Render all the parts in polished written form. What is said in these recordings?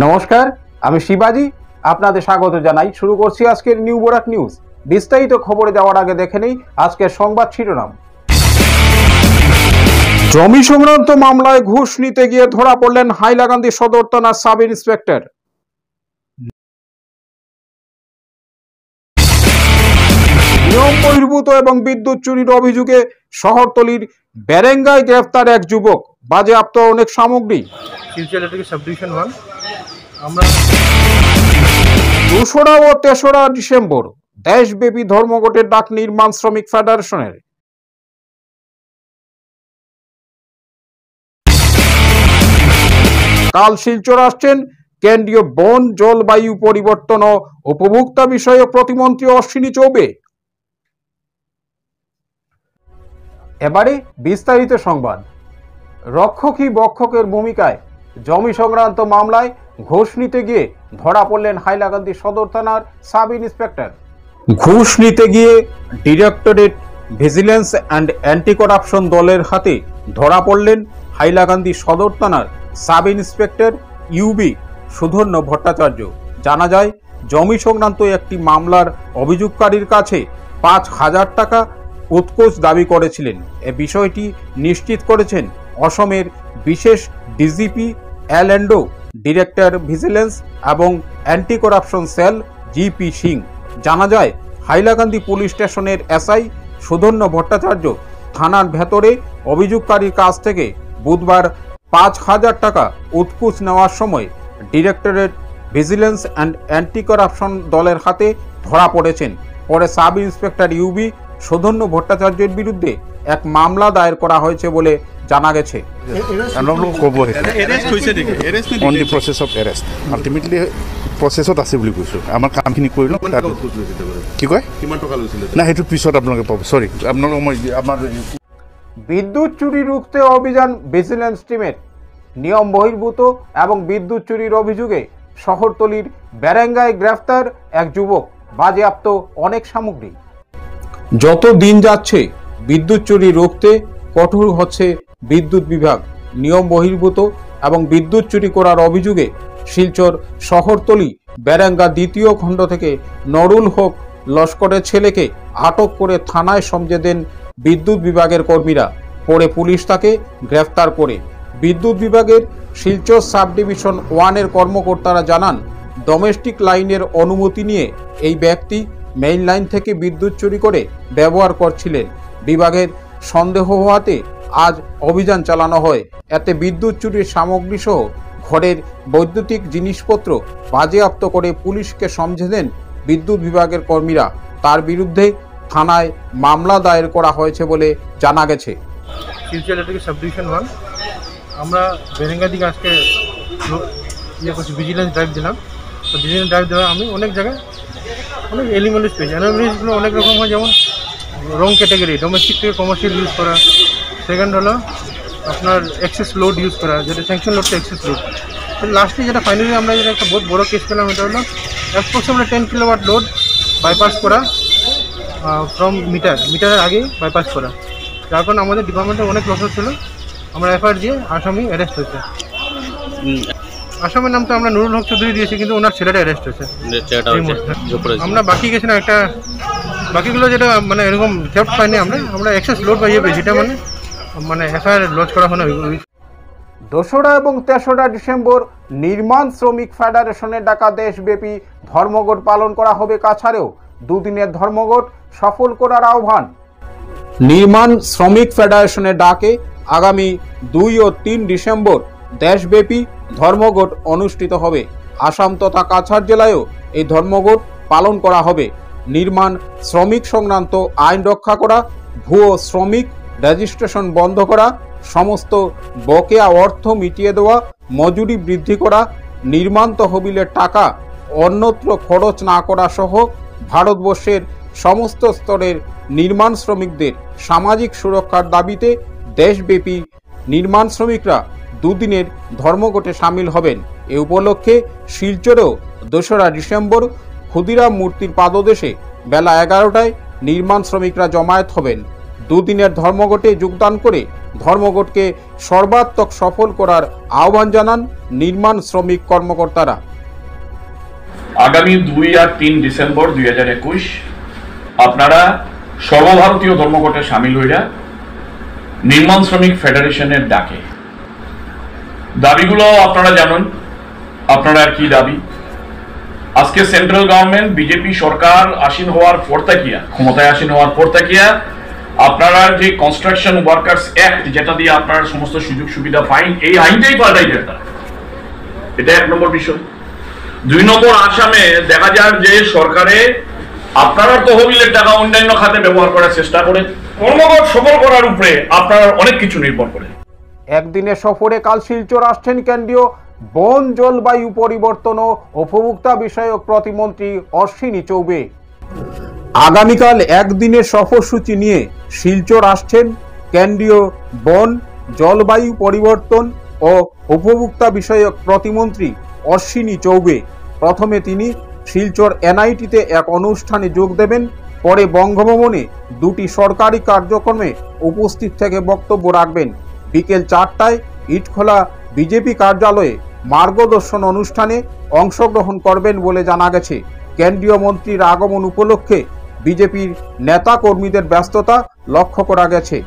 নমস্কার, আমি শিবাজি আপনাদের স্বাগত জানাই। শুরু করছি আজকের নিউ বরাক নিউজ। বিস্তারিত খবরে যাওয়ার আগে দেখে নেই আজকের সংবাদ শিরোনাম। জমি সংক্রান্ত মামলায় ঘুষ নিতে গিয়ে ধরা পড়লেন হাইলাকান্দি সদর থানার সাব ইন্সপেক্টর। নিয়ম বহির্ভূত এবং বিদ্যুৎ চুরির অভিযোগে শহরতলির বেরেঙ্গায় গ্রেফতার এক যুবক, বাজেয়াপ্ত অনেক সামগ্রী। দোসরা ও তেসরা ডিসেম্বর দেশব্যাপী ধর্মঘটের ডাক নির্মাণ শ্রমিক ফেডারেশনের। কাল শিলচর আসছেন কেন্দ্রীয় বন, জলবায়ু পরিবর্তন ও উপভোক্তা বিষয়ক প্রতিমন্ত্রী অশ্বিনী চৌবে। এবারে বিস্তারিত সংবাদ। রক্ষকই বক্ষকের ভূমিকায় জমি সংক্রান্ত মামলায় ঘুষ নিতে গিয়ে ধরা পড়লেন হাইলাকান্দি সদর থানার সাব ইন্সপেক্টর। ঘুষ নিতে গিয়ে directorate vigilance and anti corruption দলের হাতে ধরা পড়লেন হাইলাকান্দি সদর থানার sub inspector UB Sudhanya Bhattacharya. জানা যায়, জমি সংক্রান্ত একটি মামলার অভিযোগকারীর কাছে 5,000 টাকা উৎকোচ দাবি করেছিলেন। এ বিষয়টি নিশ্চিত করেছেন অসমের বিশেষ ডিজিপি এলএন্ডো, ডিরেক্টর ভিজিলেন্স এবং anti corruption cell GP Singh. জানা যায়, হাইলাকান্দি পুলিশ স্টেশনের এসআই সুধন্য ভট্টাচার্য থানার ভেতরে অভিযোগকারীর কাছ থেকে বুধবার 5,000 টাকা উৎকোচ নেওয়ার সময় directorate vigilance and anti corruption দলের হাতে ধরা পড়েছেন। পরে সাব ইন্সপেক্টর ইউবি সুধন্য ভট্টাচার্যের বিরুদ্ধে এক মামলা দায়ের করা হয়েছে বলে জানা গেছে। প্ৰচেছত আছে বুলি কৈছোঁ, আমাৰ কামখিনি কৰি লওঁ। কি কয় না সেইটো পিছত আপোনালোকে পাব। সৰি আপোনালোকক মই আমাৰ বিদ্যুৎ চুরি রুখতে অভিযান ভিজিলেন্স টিমের। নিয়ম বহির্ভূত এবং বিদ্যুৎ চুরির অভিযোগে শহরতলির বেরেঙ্গায় গ্রেফতার এক যুবক, বাজেয়াপ্ত অনেক সামগ্রী। যত দিন যাচ্ছে বিদ্যুৎ চুরি রুখতে কঠোর হচ্ছে বিদ্যুৎ বিভাগ। নিয়ম বহির্ভূত এবং বিদ্যুৎ চুরি করার অভিযোগে শিলচর শহরতলি বেরেঙ্গা দ্বিতীয় খণ্ড থেকে নরুল হক লস্করের ছেলেকে আটক করে থানায় সমঝে দেন বিদ্যুৎ বিভাগের কর্মীরা। পরে পুলিশ তাকে গ্রেফতার করে। বিদ্যুৎ বিভাগের শিলচর সাব ডিভিশন 1-এর কর্মকর্তারা জানান, ডোমেস্টিক লাইনের অনুমতি নিয়ে এই ব্যক্তি মেইন লাইন থেকে বিদ্যুৎ চুরি করে ব্যবহার করছিলেন। বিভাগের সন্দেহ হওয়াতে আজ অভিযান চালানো হয়। এতে বিদ্যুৎ চুরির সামগ্রী সহ ঘরের বৈদ্যুতিক জিনিসপত্র বাজেয়াপ্ত করে পুলিশকে সমঝে দেন বিদ্যুৎ বিভাগের কর্মীরা। তার বিরুদ্ধে থানায় মামলা দায়ের করা হয়েছে বলে জানা গেছে। শিলচর সাব ডিভিশন 1 আমরা বেরেঙ্গা দিকে আজকে ভিজিলেন্স ড্রাইভ দিলাম। তো ভিজিলেন্স ড্রাইভ দেওয়া আমি অনেক জায়গায় অনেক এলিমেন্টস পেয়েছি। এলিমেন্টসগুলো অনেক রকম হয়, যেমন রং ক্যাটাগরি, ডোমেস্টিক থেকে কমার্শিয়াল ইউজ করা। সেকেন্ড হলো আপনার এক্সেস লোড ইউজ করা, যেটা স্যাংশন লোডটা এক্সেস লোড। তো লাস্টে যেটা ফাইনালি আমরা যেটা একটা বহুত বড় কেস পেলাম, এটা হলো অ্যাপ্রক্সিমেটলি 10 কিলোওয়াট লোড বাইপাস করা ফ্রম মিটারের আগে বাইপাস করা। যার কারণে আমাদের ডিপার্টমেন্টে অনেক লস ছিল। আমরা এফআইআর দিয়ে আসামি অ্যারেস্ট হয়েছে। আসামের নামটা আমরা নুরুল হক চৌধুরী দিয়েছি, কিন্তু ওনার ছেলেটা অ্যারেস্ট হয়েছে। আমরা বাকি গেছি না, একটা বাকিগুলো যেটা মানে এরকম থেফট পাইনি আমরা এক্সেস লোড পাইয়ে পেয়েছি, যেটা মানে এফআইআর লঞ্চ করা হয় না। 2রা এবং 3রা ডিসেম্বর নির্মাণ শ্রমিক ফেডারেশনের ডাকা দেশব্যাপী ধর্মঘট পালন করা হবে কাছাড়েও। দুদিনের ধর্মঘট সফল করার আহ্বান। নির্মাণ শ্রমিক ফেডারেশনের ডাকে আগামী 2 ও 3 ডিসেম্বর দেশব্যাপী ধর্মঘট অনুষ্ঠিত হবে। আসাম তথা কাছাড় জেলায়ও এই ধর্মঘট পালন করা হবে। নির্মাণ শ্রমিক সংক্রান্ত আইন রক্ষা করা, ভুয়ো শ্রমিক রেজিস্ট্রেশন বন্ধ করা, সমস্ত বকেয়া অর্থ মিটিয়ে দেওয়া, মজুরি বৃদ্ধি করা, নির্মাণ তহবিলের টাকা অন্যত্র খরচ না করা সহ ভারতবর্ষের সমস্ত স্তরের নির্মাণ শ্রমিকদের সামাজিক সুরক্ষার দাবিতে দেশব্যাপী নির্মাণ শ্রমিকরা 2 দিনের ধর্মঘটে সামিল হবেন। এ উপলক্ষে শিলচরেও 2রা ডিসেম্বর ক্ষুদিরাম মূর্তির পাদদেশে বেলা 11টায় নির্মাণ শ্রমিকরা জমায়েত হবেন। দুদিনের ধর্মঘটে যোগদান করে ধর্মঘটকে সর্বাত্মক সফল করার আহ্বান জানান নির্মাণ শ্রমিক কর্মকর্তারা। আগামী 2 আর 3 ডিসেম্বর 2021 আপনারা সর্বভারতীয় ধর্মঘটে সামিল হইরা নির্মাণ শ্রমিক ফেডারেশনের ডাকে দাবিগুলো আপনারা জানেন। আপনারা কি দাবি? আজকে সেন্ট্রাল গভর্নমেন্ট বিজেপি সরকার আসীন হওয়ার পর থেকে ক্ষমতায় আসীন হওয়ার পর থেকে আপনারা যে কনস্ট্রাকশন ওয়ার্কার্স অ্যাক্ট যেটা দিয়ে আপনারা সমস্ত সুযোগ সুবিধা পাইন, এই আইনটাই পাল্টাইছে। এটা 1 নম্বর বিষয়। 2 নম্বর, আসামে দেখা যায় যে সরকারে আপনারা তহবিলের টাকা অন্যান্য খাতে ব্যবহার করার চেষ্টা করে কর্মঘট সফল করার উপরে আপনার অনেক কিছু নির্ভর করে। একদিনের সফরে কাল শিলচর আসছেন কেন্দ্রীয় বন, জলবায়ু পরিবর্তন ও উপভোক্তা বিষয়ক প্রতিমন্ত্রী অশ্বিনী চৌবে। আগামীকাল একদিনের সফরসূচি নিয়ে শিলচর আসছেন কেন্দ্রীয় বন, জলবায়ু পরিবর্তন ও উপভোক্তা বিষয়ক প্রতিমন্ত্রী অশ্বিনী চৌবে। প্রথমে তিনি শিলচর এনআইটিতে এক অনুষ্ঠানে যোগ দেবেন, পরে বঙ্গভবনে 2টি সরকারি কার্যক্রমে উপস্থিত থেকে বক্তব্য রাখবেন। বিকেল 4টায় ইটখোলা বিজেপি কার্যালয়ে মার্গদর্শন অনুষ্ঠানে অংশগ্রহণ করবেন বলে জানা গেছে। কেন্দ্রীয় মন্ত্রীর আগমন উপলক্ষে বিজেপির নেতা কর্মীদের ব্যস্ততা লক্ষ্য করা গেছে।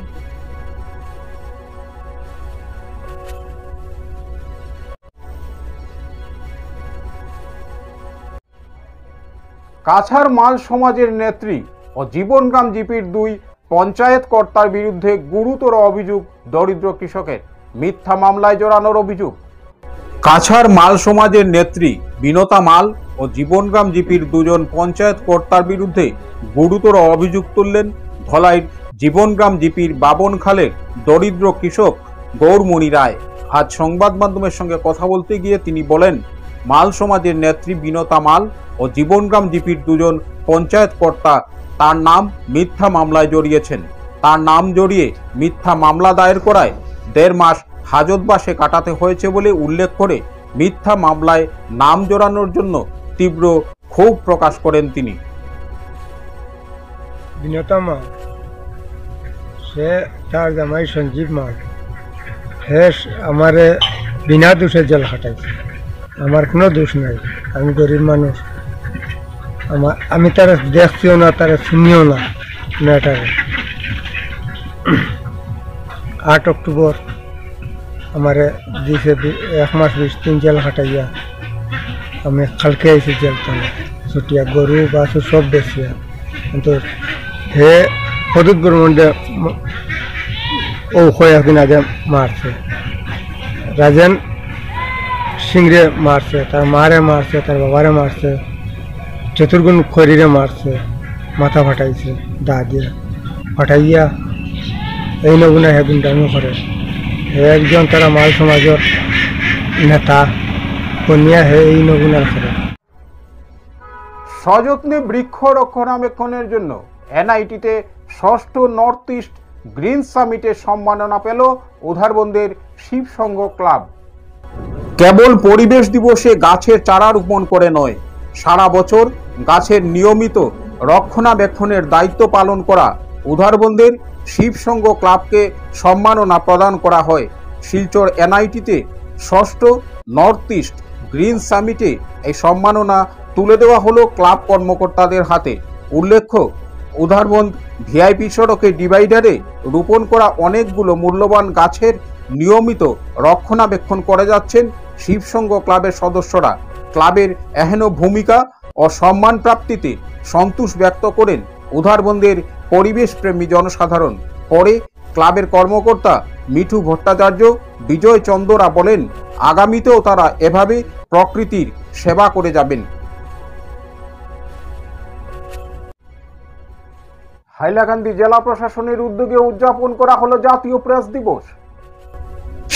কাছাড় মাল সমাজের নেত্রী ও জীবনগ্রাম জিপির 2 পঞ্চায়েত কর্তার বিরুদ্ধে গুরুতর অভিযোগ দরিদ্র কৃষকের। মিথ্যা মামলায় জড়ানোর অভিযোগ। কাছাড় মাল সমাজের নেত্রী বিনতা মাল ও জীবনগ্রাম জিপির 2 জন পঞ্চায়েত কর্তার বিরুদ্ধে গুরুতর অভিযোগ তুললেন ধলাইর জীবনগ্রাম জিপির বাবনখালের দরিদ্র কৃষক গৌরমণি রায়। আজ সংবাদ মাধ্যমের সঙ্গে কথা বলতে গিয়ে তিনি বলেন, মাল সমাজের নেত্রী বিনতা মাল ও জীবনগ্রাম জিপির 2 জন পঞ্চায়েত কর্তা তার নাম মিথ্যা মামলায় জড়িয়েছেন। তার নাম জড়িয়ে মিথ্যা মামলা দায়ের করায় 1.5 মাস হাজতবাসে কাটাতে হয়েছে বলে উল্লেখ করে মিথ্যা মামলায় নাম জড়ানোর জন্য তীব্র ক্ষোভ প্রকাশ করেন তিনি। বিনতা মাল, সে তার জামাই সঞ্জীব মাল, হে আমারে বিনা দোষে জেল খাটাইছে। আমার কোনো দোষ নাই, আমি গরিব মানুষ। আমি তারা দেখছিও না, তারা শুনিও না মেয়েটারে। 8 অক্টোবর আমারে দিছে 1 মাস 20 দিন জেল খাটাইয়া। আমি কালকে আইছি জেল তালে ছুটিয়া, গরু বাছু সব বেচিয়া। কিন্তু হে হদুদ বর্মন্ডে ও কয়েকদিন আগে মারছে, রাজেন সিংরে মারছে, তার মারে মারছে, তার বাবারে মারছে, চতুর্গুণ খরিরে মারছে, মাথা ফাটাইছে দা দিয়ে ফাটাইয়া। এই নগুনা হে গুন্ডামি করে। হে একজন তারা মাল সমাজের নেতা কনিয়া, হে এই নগুনার করে। সযত্নে বৃক্ষ রক্ষণাবেক্ষণের জন্য এনআইটিতে 6ষ্ঠ নর্থ ইস্ট গ্রিন সামিটের সম্মাননা পেল উধারবন্দের শিবসংঘ ক্লাব। কেবল পরিবেশ দিবসে গাছের চারা রোপণ করে নয়, সারা বছর গাছের নিয়মিত রক্ষণাবেক্ষণের দায়িত্ব পালন করা উধারবন্দের শিবসংঘ ক্লাবকে সম্মাননা প্রদান করা হয়। শিলচর এনআইটিতে 6ষ্ঠ নর্থ ইস্ট গ্রিন সামিটে এই সম্মাননা তুলে দেওয়া হলো ক্লাব কর্মকর্তাদের হাতে। উল্লেখ্য, উধারবন্দ ভিআইপি সড়কে ডিভাইডারে রোপণ করা অনেকগুলো মূল্যবান গাছের নিয়মিত রক্ষণাবেক্ষণ করে যাচ্ছেন শিবসংঘ ক্লাবের সদস্যরা। ক্লাবের এহেন ভূমিকা ও সম্মান প্রাপ্তিতে সন্তোষ ব্যক্ত করেন উধারবন্দের পরিবেশপ্রেমী জনসাধারণ। পরে ক্লাবের কর্মকর্তা মিঠু ভট্টাচার্য, বিজয় চন্দরা বলেন, আগামীতেও তারা এভাবে প্রকৃতির সেবা করে যাবেন। হাইলাকান্দি জেলা প্রশাসনের উদ্যোগে উদযাপন করা হলো জাতীয় প্রেস দিবস।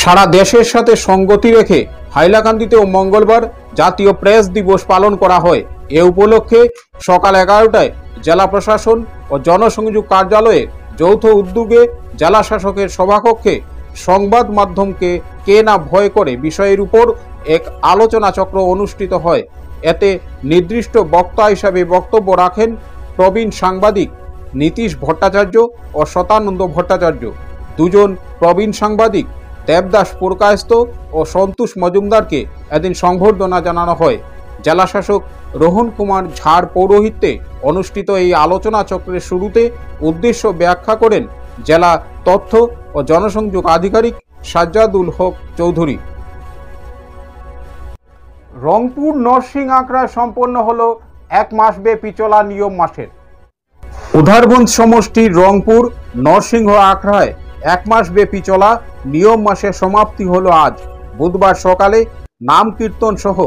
সারা দেশের সাথে সঙ্গতি রেখে হাইলাকান্দিতেও মঙ্গলবার জাতীয় প্রেস দিবস পালন করা হয়। এ উপলক্ষে সকাল 11টায় জেলা প্রশাসন ও জনসংযোগ কার্যালয়ের যৌথ উদ্যোগে জেলা শাসকের সভাকক্ষে সংবাদ মাধ্যমকে কে না ভয় করে বিষয়ের উপর এক আলোচনা চক্র অনুষ্ঠিত হয়। এতে নির্দিষ্ট বক্তা হিসাবে বক্তব্য রাখেন প্রবীণ সাংবাদিক নীতিশ ভট্টাচার্য ও শতানন্দ ভট্টাচার্য। দুজন প্রবীণ সাংবাদিক দেবদাস পুরকায়স্থ ও সন্তোষ মজুমদারকে এদিন সংবর্ধনা জানানো হয়। জেলাশাসক রোহন কুমার ঝাড় পৌরোহিত্যে অনুষ্ঠিত এই আলোচনা চক্রের শুরুতে উদ্দেশ্য ব্যাখ্যা করেন জেলা তথ্য ও জনসংযোগ আধিকারিক সাজ্জাদুল হক চৌধুরী। রংপুর নরসিং আখড়ায় সম্পন্ন হলো 1 মাস ব্যাপী চলা নিয়ম মাসের। উধারবন্দ সমষ্টির রংপুর নরসিংহ আখড়ায় 1 মাস ব্যাপী চলা নিয়ম মাসের সমাপ্তি হলো আজ বুধবার সকালে। নাম কীর্তন সহ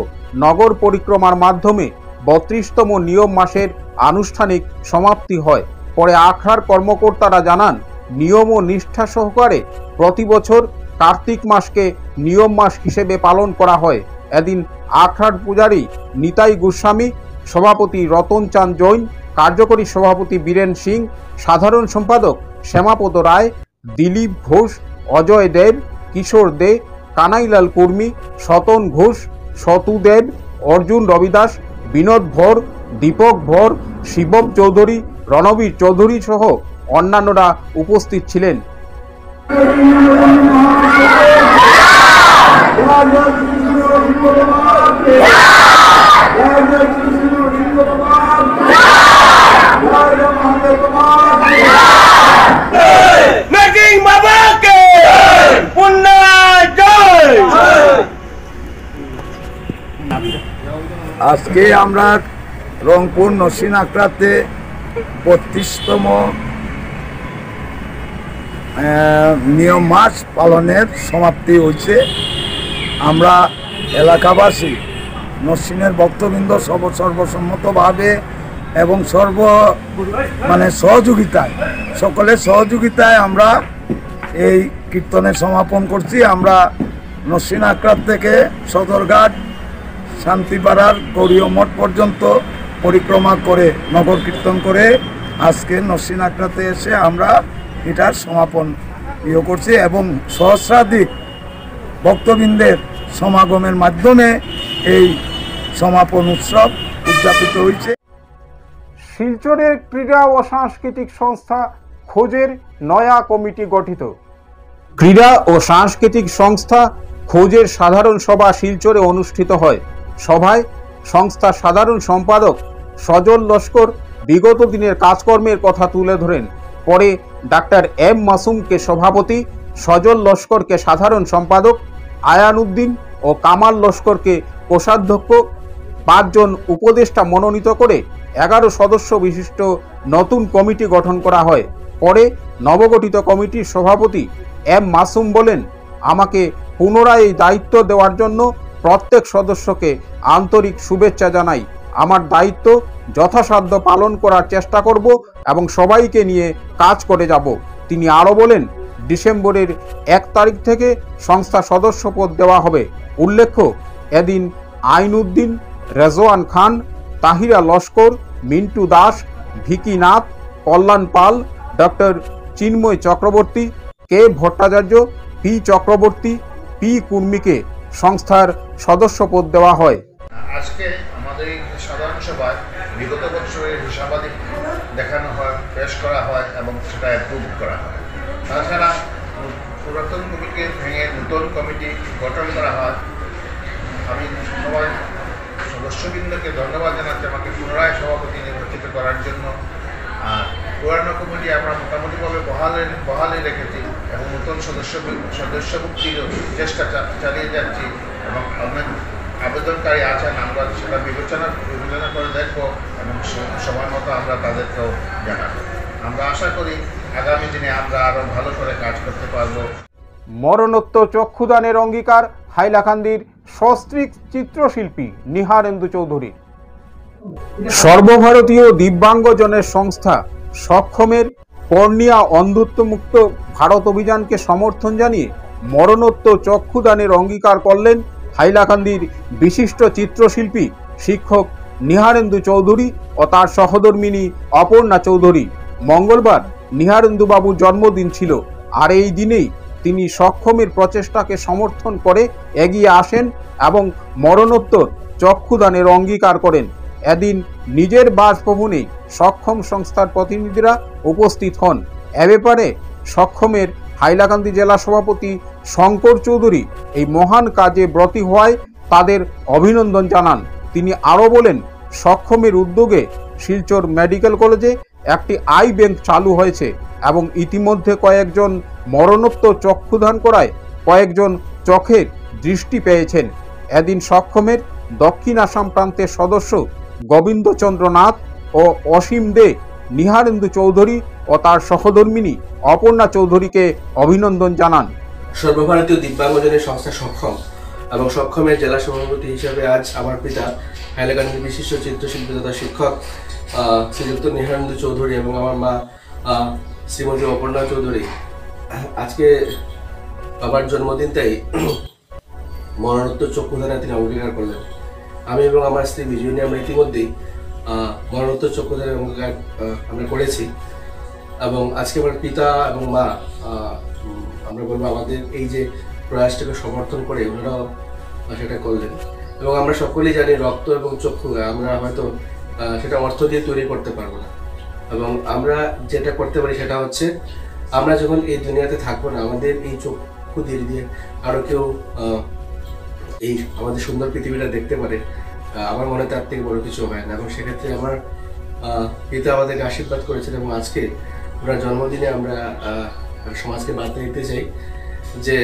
নগর পরিক্রমার মাধ্যমে 32তম নিয়ম মাসের আনুষ্ঠানিক সমাপ্তি হয়। পরে আখড়ার কর্মকর্তারা জানান, নিয়ম ও নিষ্ঠা সহকারে প্রতি বছর কার্তিক মাসকে নিয়ম মাস হিসেবে পালন করা হয়। এদিন আখড়ার পূজারী নিতাই গোস্বামী, সভাপতি রতন চাঁদ জৈন, কার্যকরী সভাপতি বীরেন সিং, সাধারণ সম্পাদক শ্যামাপদ রায়, দিলীপ ঘোষ, অজয় দেব, কিশোর দে, কানাইলাল কর্মী, সতন ঘোষ, সতু দেব, অর্জুন রবিদাস, বিনোদ ভর, দীপক ভর, শিবম চৌধুরী, রণবীর চৌধুরী সহ অন্যান্যরা উপস্থিত ছিলেন। আজকে আমরা রংপুর নরসিং আখড়াতে 32তম নিয়ম মাস পালনের সমাপ্তি হয়েছে। আমরা এলাকাবাসী নরসিংহের ভক্তবৃন্দ সর্বসম্মতভাবে এবং সহযোগিতায় সকলের সহযোগিতায় আমরা এই কীর্তনের সমাপন করছি। আমরা নরসিং আখড়া থেকে সদরঘাট শান্তিপাড়ার গৌরীয় মঠ পর্যন্ত পরিক্রমা করে নগর কীর্তন করে আজকে নরসিং আখড়াতে এসে আমরা এটার সমাপন করছি এবং সহস্রাধিক ভক্তবৃন্দের সমাগমের মাধ্যমে এই সমাপন উৎসব উদযাপিত হয়েছে। শিলচরের ক্রীড়া ও সাংস্কৃতিক সংস্থা খোঁজের নয়া কমিটি গঠিত। ক্রীড়া ও সাংস্কৃতিক সংস্থা খোঁজের সাধারণ সভা শিলচরে অনুষ্ঠিত হয়। সভায় সংস্থার সাধারণ সম্পাদক সজল লস্কর বিগত দিনের কাজকর্মের কথা তুলে ধরেন। পরে ডাক্তার এম মাসুমকে সভাপতি, সজল লস্করকে সাধারণ সম্পাদক, আয়ান উদ্দিন ও কামাল লস্করকে কোষাধ্যক্ষ, 5 জন উপদেষ্টা মনোনীত করে 11 সদস্য বিশিষ্ট নতুন কমিটি গঠন করা হয়। পরে নবগঠিত কমিটির সভাপতি এম মাসুম বলেন, আমাকে পুনরায় এই দায়িত্ব দেওয়ার জন্য প্রত্যেক সদস্যকে আন্তরিক শুভেচ্ছা জানাই। আমার দায়িত্ব যথাসাধ্য পালন করার চেষ্টা করব এবং সবাইকে নিয়ে কাজ করে যাব। তিনি আরও বলেন, ডিসেম্বরের 1 তারিখ থেকে সংস্থা সদস্যপদ দেওয়া হবে। উল্লেখ্য, এদিন আইন উদ্দিন, রেজওয়ান খান, তাহিরা লস্কর, মিন্টু দাস, ভিকি নাথ, কল্যাণ পাল, ডক্টর চিন্ময় চক্রবর্তী, কে ভট্টাচার্য, পি চক্রবর্তী, পি কুর্মীকে সংস্থার সদস্যপদ দেওয়া হয়। আজকে আমাদের এই সাধারণ সভায় বিগত বছরের হিসাবাদি দেখানো হয়, পেশ করা হয় এবং সেটা অ্যাপ্রুভ করা হয়। তাছাড়া পুরাতন কমিটিকে ভেঙে নতুন কমিটি গঠন করা হয়। আমি সবাই সদস্যবৃন্দকে ধন্যবাদ জানাচ্ছি আমাকে পুনরায় সভাপতি নির্বাচিত করার জন্য। আর পুরানো কমিটি আমরা মোটামুটিভাবে বহালে রেখেছি এবং নতুন সদস্যভুক্তির চেষ্টা চালিয়ে যাচ্ছি এবং অনেক আবেদনকারী আছেন, আমরা সেটা বিবেচনা করে দেখব এবং সময় মতো আমরা তাদেরকেও জানাবো। আমরা আশা করি আগামী দিনে আমরা আরও ভালো করে কাজ করতে পারব। মরণোত্তর চক্ষুদানের অঙ্গীকার হাইলাকান্দির সস্ত্রীক চিত্রশিল্পী নিহারেন্দু চৌধুরী। সর্বভারতীয় দিব্যাঙ্গজনের সংস্থা সক্ষমের কর্নিয়া অন্ধত্বমুক্ত ভারত অভিযানকে সমর্থন জানিয়ে মরণোত্তর চক্ষুদানের অঙ্গীকার করলেন হাইলাকান্দির বিশিষ্ট চিত্রশিল্পী শিক্ষক নিহারেন্দু চৌধুরী ও তার সহধর্মিনী অপর্ণা চৌধুরী। মঙ্গলবার নিহারেন্দু বাবুর জন্মদিন ছিল, আর এই দিনেই তিনি সক্ষমের প্রচেষ্টাকে সমর্থন করে এগিয়ে আসেন এবং মরণোত্তর চক্ষুদানের অঙ্গীকার করেন। এদিন নিজের বাসভবনে সক্ষম সংস্থার প্রতিনিধিরা উপস্থিত হন। এ ব্যাপারে সক্ষমের হাইলাকান্দি জেলা সভাপতি শঙ্কর চৌধুরী এই মহান কাজে ব্রতী হওয়ায় তাদের অভিনন্দন জানান। তিনি আরও বলেন, সক্ষমের উদ্যোগে শিলচর মেডিকেল কলেজে একটি আই ব্যাংক চালু হয়েছে এবং ইতিমধ্যে কয়েকজন মরণোত্তর চক্ষুদান করায় কয়েকজন চোখের দৃষ্টি পেয়েছেন। এদিন সক্ষমের দক্ষিণ আসাম প্রান্তের সদস্য গোবিন্দচন্দ্র নাথ ও অসীম দে, নিহারেন্দু চৌধুরী ও তার সহধর্মিনী অপর্ণা চৌধুরীকে অভিনন্দন জানান। সর্বভারতীয় দিব্যাঙ্গজনের সংস্থা সক্ষম এবং সক্ষমের জেলা সভাপতি হিসেবে আজ আমার পিতা হাইলাকান্দির বিশিষ্ট চিত্রশিল্পী তথা শিক্ষক শ্রীযুক্ত নিহারেন্দু চৌধুরী এবং আমার মা শ্রীমতী অপর্ণা চৌধুরী আজকে বাবার জন্মদিন তাই মরণোত্তর চক্ষুদানে তিনি অঙ্গীকার করলেন। আমি এবং আমার স্ত্রী বিজয়নী আমরা ইতিমধ্যেই মরণোত্তর চক্ষুদানের অঙ্গীকার আমরা করেছি এবং আজকে আমার পিতা এবং মা আমরা বলবো আমাদের এই যে প্রয়াসটাকে সমর্থন করে ওনারাও সেটা করলেন। এবং আমরা সকলেই জানি রক্ত এবং চক্ষু আমরা হয়তো সেটা অর্থ দিয়ে তৈরি করতে পারবো না, এবং আমরা যেটা করতে পারি সেটা হচ্ছে আমরা যখন এই দুনিয়াতে থাকবো না, আমাদের এই চক্ষু দিয়ে আরও কেউ এই আমাদের সুন্দর পৃথিবীটা দেখতে পারে, আমার মনে তার থেকে বড় কিছু হয় না। এবং সেক্ষেত্রে আমার পিতা আমাদেরকে আশীর্বাদ করেছেন এবং আজকে ওনার জন্মদিনে আমরা সমাজকে বার্তা দিতে চাই যে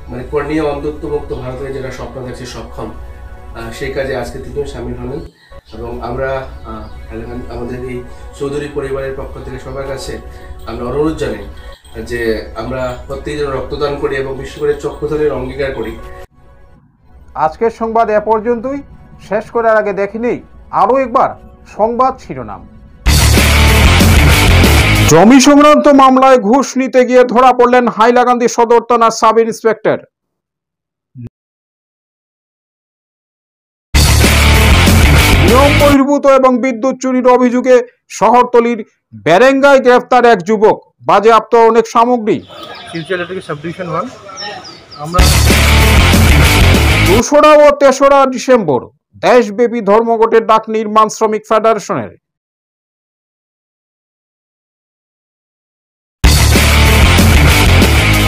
মানে কর্ণীয় অন্ধত্ব মুক্ত ভারতের যেটা স্বপ্ন দেখছে সক্ষম, সেই কাজে আজকে তিনিও সামিল হলেন। এবং আমরা আমাদের এই চৌধুরী পরিবারের পক্ষ থেকে সবার কাছে আমরা অনুরোধ জানাই যে আমরা প্রত্যেক জন রক্তদান করি এবং বিশেষ করে চক্ষুদানের অঙ্গীকার করি। আজকের সংবাদ এ পর্যন্তই। শেষ করার আগে দেখে নেই আরও একবার সংবাদ শিরোনাম। জমি সংক্রান্ত মামলায় ঘুষ নিতে গিয়ে ধরা পড়লেন হাইলাকান্দি সদর থানার সাব ইন্সপেক্টর। নিয়ম বহির্ভূত এবং বিদ্যুৎ চুরির অভিযোগে শহরতলির বেরেঙ্গায় গ্রেফতার এক যুবক, বাজেয়াপ্ত অনেক সামগ্রী। আমরা 2রা ও 3রা ডিসেম্বর দেশব্যাপী ধর্মঘটের ডাক নির্মাণ শ্রমিক ফেডারেশনের।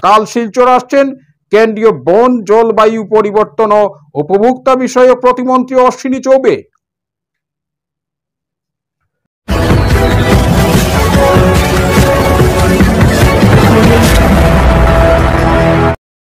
কাল শিলচর আসছেন কেন্দ্রীয় বন, জলবায়ু পরিবর্তন ও উপভোক্তা বিষয়ক প্রতিমন্ত্রী অশ্বিনী চৌবে।